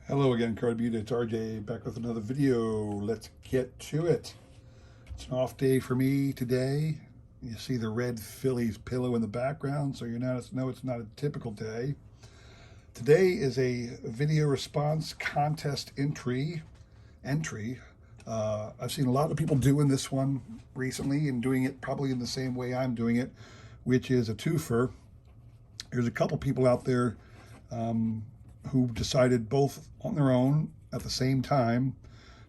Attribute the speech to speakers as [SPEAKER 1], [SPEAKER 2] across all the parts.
[SPEAKER 1] Hello again, Card Beauty. It's RJ back with another video. Let's get to it. It's an off day for me today. You see the red Phillies pillow in the background, so you know it's not a typical day. Today is a video response contest entry. I've seen a lot of people doing this one recently and doing it probably in the same way I'm doing it, which is a twofer. There's a couple people out there who decided both on their own at the same time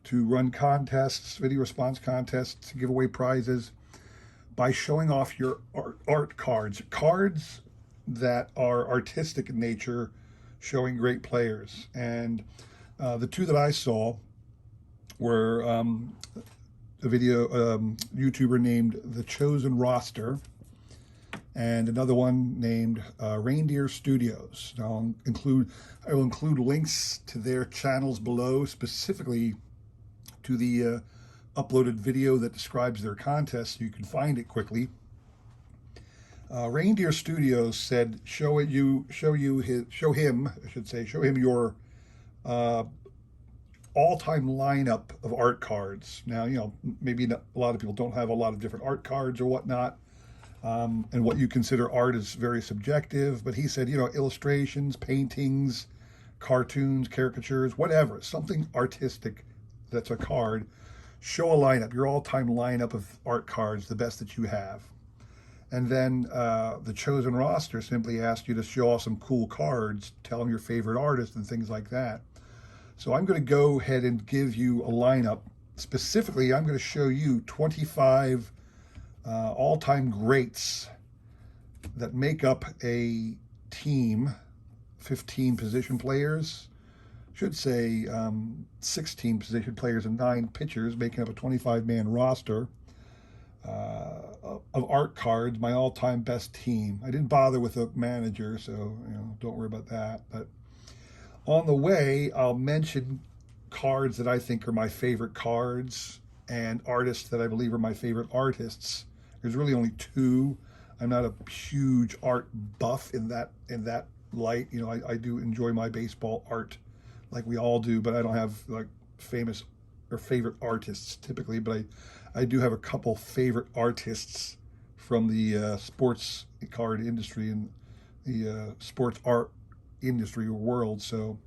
[SPEAKER 1] to run contests, video response contests, to give away prizes by showing off your art cards that are artistic in nature, showing great players. And the two that I saw were a video YouTuber named The Chosen Roster and another one named Reindeer Studios. Now I will include links to their channels below, specifically to the uploaded video that describes their contest, so you can find it quickly. Reindeer Studios said, show him your all-time lineup of art cards. Now, maybe a lot of people don't have a lot of different art cards or whatnot. And what you consider art is very subjective, but he said, illustrations, paintings, cartoons, caricatures, whatever, something artistic that's a card. Show a lineup, your all-time lineup of art cards, the best that you have. And then the Chosen Roster simply asked you to show off some cool cards, tell them your favorite artist and things like that. So I'm going to go ahead and give you a lineup. Specifically, I'm going to show you 25 all-time greats that make up a team, 15 position players, should say 16 position players and 9 pitchers, making up a 25-man roster of art cards, my all-time best team. I didn't bother with a manager, so don't worry about that. But on the way, I'll mention cards that I think are my favorite cards and artists that I believe are my favorite artists. There's really only two. I'm not a huge art buff in that light. I do enjoy my baseball art like we all do, but I don't have like famous or favorite artists typically, but I do have a couple favorite artists from the sports card industry and the sports art industry world. So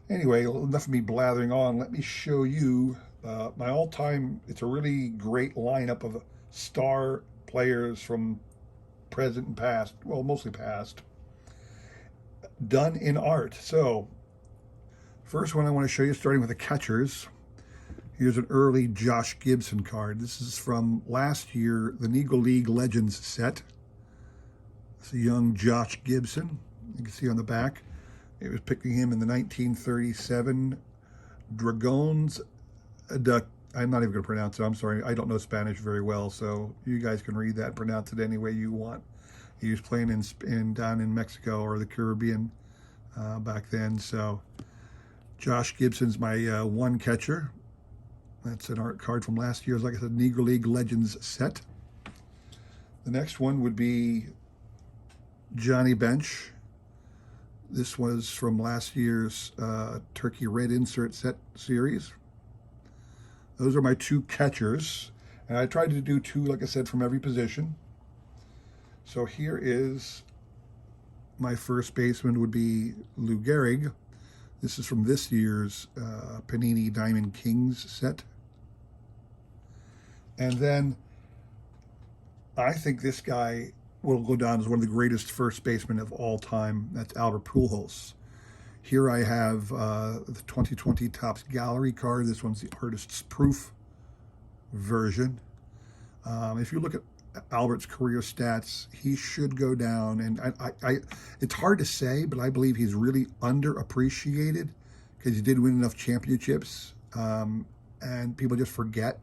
[SPEAKER 1] anyway, enough of me blathering on. Let me show you my all-time. It's a really great lineup of star players from present and past, well, mostly past, done in art. So first one I want to show you, starting with the catchers. Here's an early Josh Gibson card. This is from last year, the Negro League Legends set. It's a young Josh Gibson. You can see on the back, it was picking him in the 1937 Dragones. I'm not even going to pronounce it. I'm sorry. I don't know Spanish very well, so you guys can read that and pronounce it any way you want. He was playing down in Mexico or the Caribbean back then. So Josh Gibson's my one catcher. That's an art card from last year's, like I said, Negro League Legends set. The next one would be Johnny Bench. This was from last year's Turkey Red Insert Set series. Those are my two catchers. And I tried to do two, like I said, from every position. So here is my first baseman would be Lou Gehrig. This is from this year's Panini Diamond Kings set. And then I think this guy will go down as one of the greatest first basemen of all time. That's Albert Pujols. Here I have the 2020 Topps Gallery card. This one's the Artist's Proof version. If you look at Albert's career stats, he should go down. And it's hard to say, but I believe he's really underappreciated because he did win enough championships. And people just forget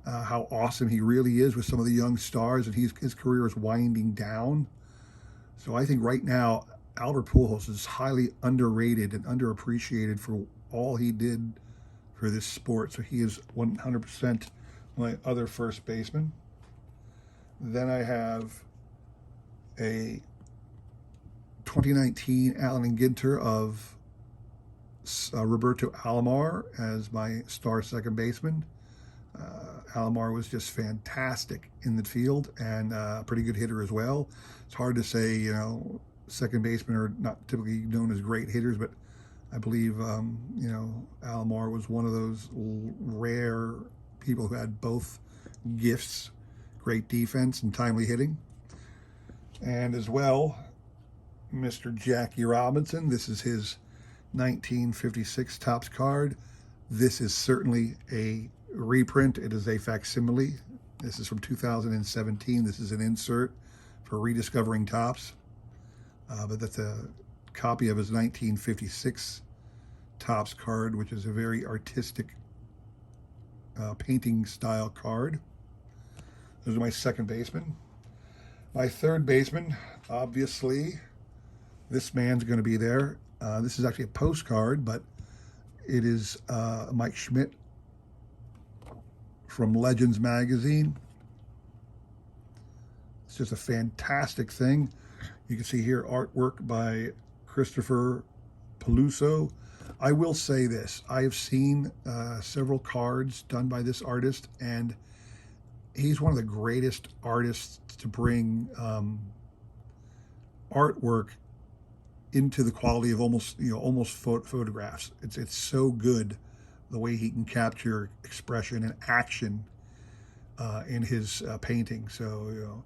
[SPEAKER 1] how awesome he really is with some of the young stars, and his career is winding down. So I think right now, Albert Pujols is highly underrated and underappreciated for all he did for this sport. So he is 100% my other first baseman. Then I have a 2019 Allen and Ginter of Roberto Alomar as my star second baseman. Alomar was just fantastic in the field and a pretty good hitter as well. It's hard to say, second basemen are not typically known as great hitters, but I believe, Alomar was one of those rare people who had both gifts, great defense and timely hitting. And as well, Mr. Jackie Robinson. This is his 1956 Topps card. This is certainly a reprint. It is a facsimile. This is from 2017. This is an insert for Rediscovering Topps. But that's a copy of his 1956 Topps card, which is a very artistic painting style card. Those are my second baseman. My third baseman, obviously, this man's going to be there. This is actually a postcard, but it is Mike Schmidt from Legends magazine. It's just a fantastic thing. You can see here artwork by Christopher Peluso. I will say this, I have seen several cards done by this artist, and he's one of the greatest artists to bring artwork into the quality of almost photographs. It's so good the way he can capture expression and action in his painting. So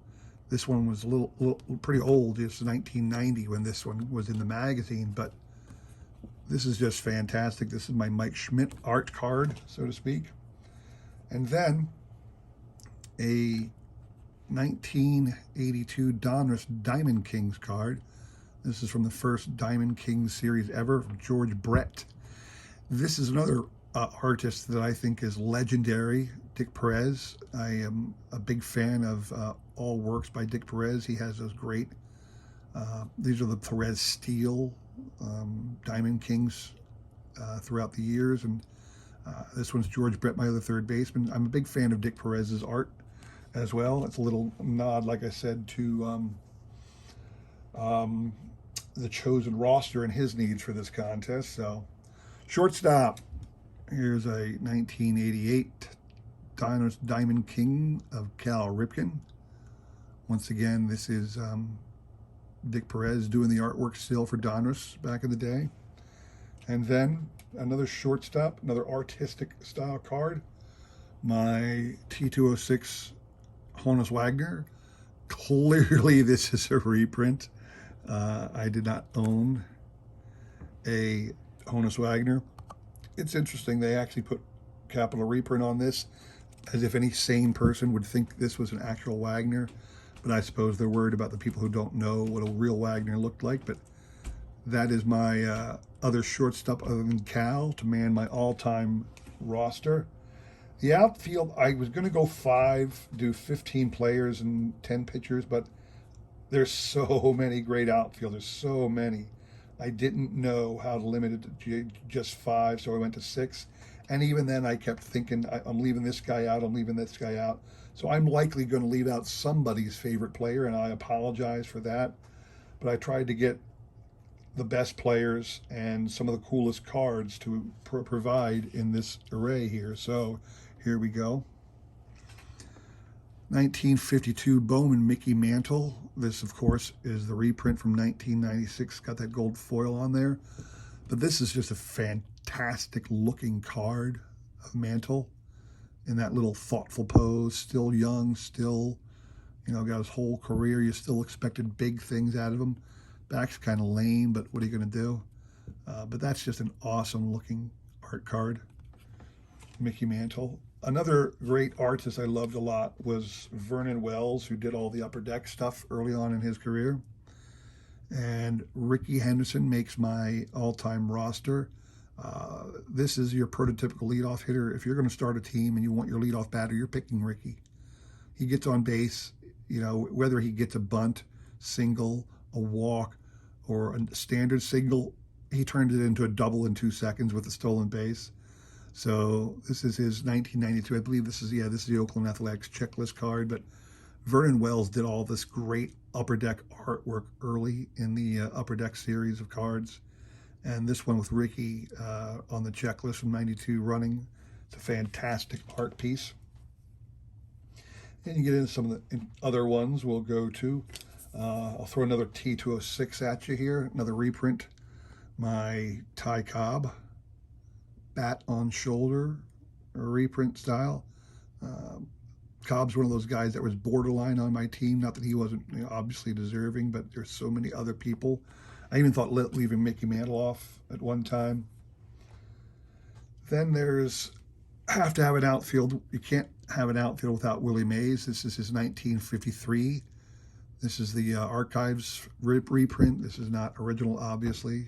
[SPEAKER 1] this one was a little pretty old. It's 1990 when this one was in the magazine, but this is just fantastic. This is my Mike Schmidt art card, so to speak. And then a 1982 Donruss Diamond Kings card. This is from the first Diamond Kings series ever from George Brett. This is another artist that I think is legendary, Dick Perez. I am a big fan of all works by Dick Perez. He has those great, these are the Perez Steel Diamond Kings throughout the years. And this one's George Brett, my other third baseman. I'm a big fan of Dick Perez's art as well. It's a little nod, like I said, to the chosen roster and his needs for this contest. So, shortstop. Here's a 1988 Donruss Diamond King of Cal Ripken. Once again, this is Dick Perez doing the artwork still for Donruss back in the day. And then another shortstop, another artistic style card. My T206 Honus Wagner. Clearly this is a reprint. I did not own a Honus Wagner. It's interesting, they actually put capital reprint on this, as if any sane person would think this was an actual Wagner. But I suppose they're worried about the people who don't know what a real Wagner looked like. But that is my other shortstop other than Cal to man my all-time roster. The outfield, I was going to go 5, do 15 players and 10 pitchers, but there's so many great outfielders, so many. I didn't know how to limit it to just 5, so I went to 6. And even then, I kept thinking, I'm leaving this guy out, I'm leaving this guy out. So I'm likely going to leave out somebody's favorite player, and I apologize for that. But I tried to get the best players and some of the coolest cards to provide in this array here. So here we go. 1952 Bowman Mickey Mantle. This, of course, is the reprint from 1996. Got that gold foil on there. But this is just a fantastic looking card of Mantle in that little thoughtful pose. Still young, still, got his whole career. You still expected big things out of him. Back's kind of lame, but what are you going to do? But that's just an awesome looking art card. Mickey Mantle. Another great artist I loved a lot was Vernon Wells, who did all the Upper Deck stuff early on in his career. And Ricky Henderson makes my all-time roster. This is your prototypical leadoff hitter. If you're going to start a team and you want your leadoff batter, you're picking Ricky. He gets on base, whether he gets a bunt, single, a walk, or a standard single, he turned it into a double in 2 seconds with a stolen base. So this is his 1992. I believe this is the Oakland Athletics checklist card. But Vernon Wells did all this great Upper Deck artwork early in the Upper Deck series of cards. And this one with Ricky on the checklist from '92 running. It's a fantastic art piece. And you get into some of the other ones we'll go to. I'll throw another T206 at you here, another reprint. My Ty Cobb, bat on shoulder, reprint style. Cobb's one of those guys that was borderline on my team. Not that he wasn't, obviously deserving, but there's so many other people. I even thought leaving Mickey Mantle off at one time. Then there's have to have an outfield. You can't have an outfield without Willie Mays. This is his 1953. This is the Archives reprint. This is not original, obviously.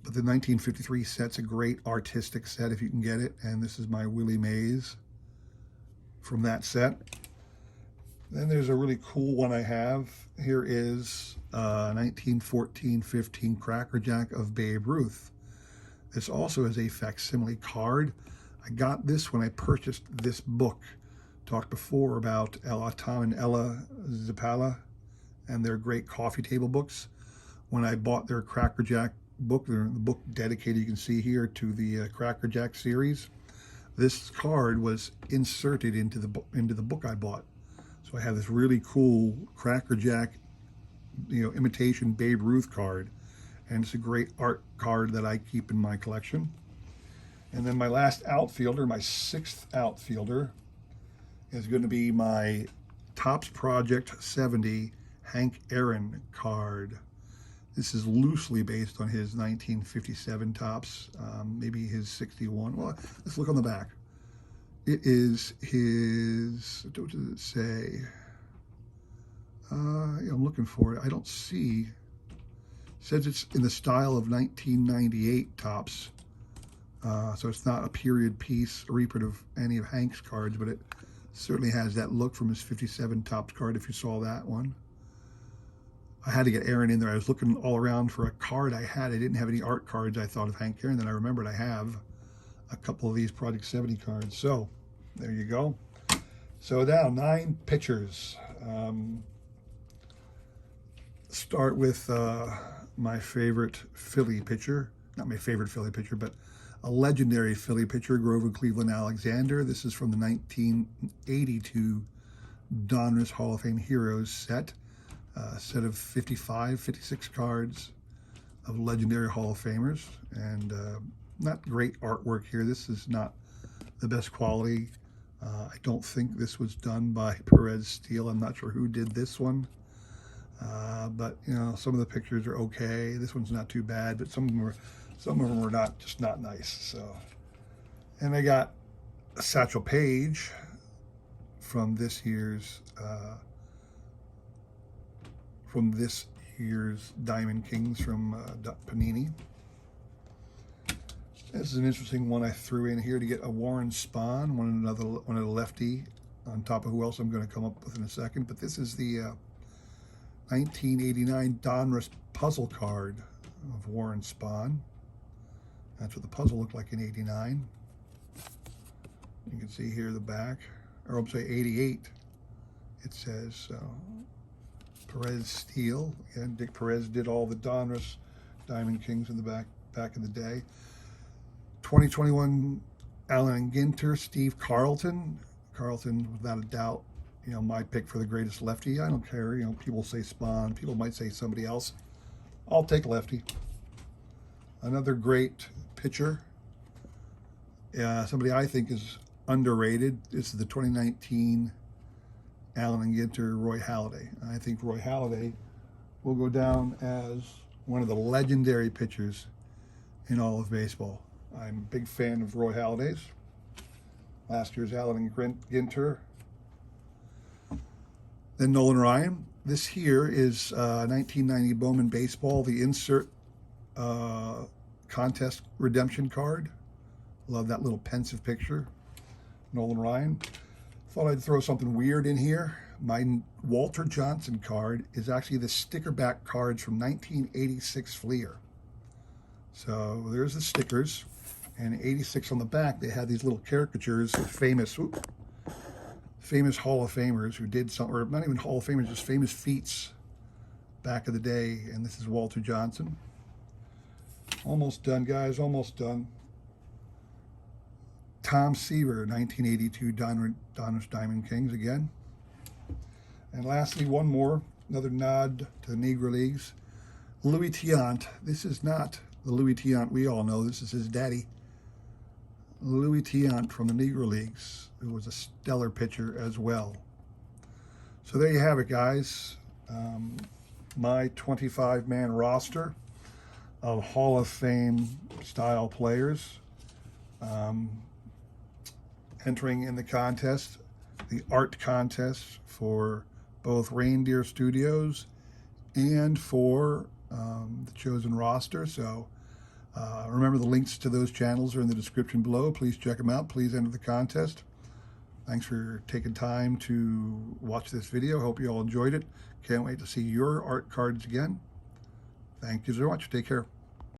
[SPEAKER 1] But the 1953 set's a great artistic set if you can get it. And this is my Willie Mays from that set. Then there's a really cool one I have. Here is 1914-15 Cracker Jack of Babe Ruth. This also is a facsimile card. I got this when I purchased this book. Talked before about Tom and Ella Zappala and their great coffee table books. When I bought their Cracker Jack book, the book dedicated, you can see here, to the Cracker Jack series, this card was inserted into the book I bought. So I have this really cool Cracker Jack, imitation Babe Ruth card, and it's a great art card that I keep in my collection. And then my last outfielder, my sixth outfielder, is going to be my Topps Project 70 Hank Aaron card. This is loosely based on his 1957 Topps, maybe his 61. Well, let's look on the back. It is his, what does it say? I'm looking for it. I don't see. It says it's in the style of 1998 Topps. So it's not a period piece, a reprint of any of Hank's cards, but it certainly has that look from his 57 Topps card, if you saw that one. I had to get Aaron in there. I was looking all around for a card I had. I didn't have any art cards. I thought of Hank Aaron. Then I remembered I have a couple of these Project 70 cards. So there you go. So now 9 pitchers. Start with my favorite Philly pitcher. Not my favorite Philly pitcher, but a legendary Philly pitcher, Grover Cleveland Alexander. This is from the 1982 Donruss Hall of Fame Heroes set. Set of 56 cards of legendary Hall of Famers. And not great artwork here. This is not the best quality. I don't think this was done by Perez Steel. I'm not sure who did this one. But some of the pictures are okay. This one's not too bad, but some of them were not nice. So, and I got a Satchel Paige from this year's Diamond Kings from Panini. This is an interesting one I threw in here to get a Warren Spahn, one of the lefty, on top of who else I'm going to come up with in a second. But this is the 1989 Donruss puzzle card of Warren Spahn. That's what the puzzle looked like in '89. You can see here the back, or I'm sorry, '88. It says so. Perez Steel. Again, Dick Perez did all the Donruss Diamond Kings in the back in the day. 2021 Allen Ginter, Steve Carlton. Carlton, without a doubt, my pick for the greatest lefty. I don't care. People say Spahn. People might say somebody else. I'll take lefty. Another great pitcher. Somebody I think is underrated. This is the 2019 Allen Ginter, Roy Halladay. I think Roy Halladay will go down as one of the legendary pitchers in all of baseball. I'm a big fan of Roy Halladay's. Last year's Allen Ginter. Then Nolan Ryan. This here is 1990 Bowman Baseball, the insert contest redemption card. Love that little pensive picture. Nolan Ryan. Thought I'd throw something weird in here. My Walter Johnson card is actually the sticker back cards from 1986 Fleer. So there's the stickers. And 86 on the back, they had these little caricatures of famous Hall of Famers who did something, or not even Hall of Famers, just famous feats back in the day. And this is Walter Johnson. Almost done, guys. Almost done. Tom Seaver, 1982 Donruss Diamond Kings again. And lastly, one more. Another nod to the Negro Leagues. Louis Tiant. This is not the Louis Tiant we all know. This is his daddy. Louis Tiant from the Negro Leagues, who was a stellar pitcher as well. So there you have it, guys. My 25-man roster of Hall of Fame style players entering in the contest, the art contest for both Reindeer Studios and for the chosen roster. So remember, the links to those channels are in the description below. Please check them out. Please enter the contest. Thanks for taking time to watch this video. Hope you all enjoyed it. Can't wait to see your art cards again. Thank you so much. Take care.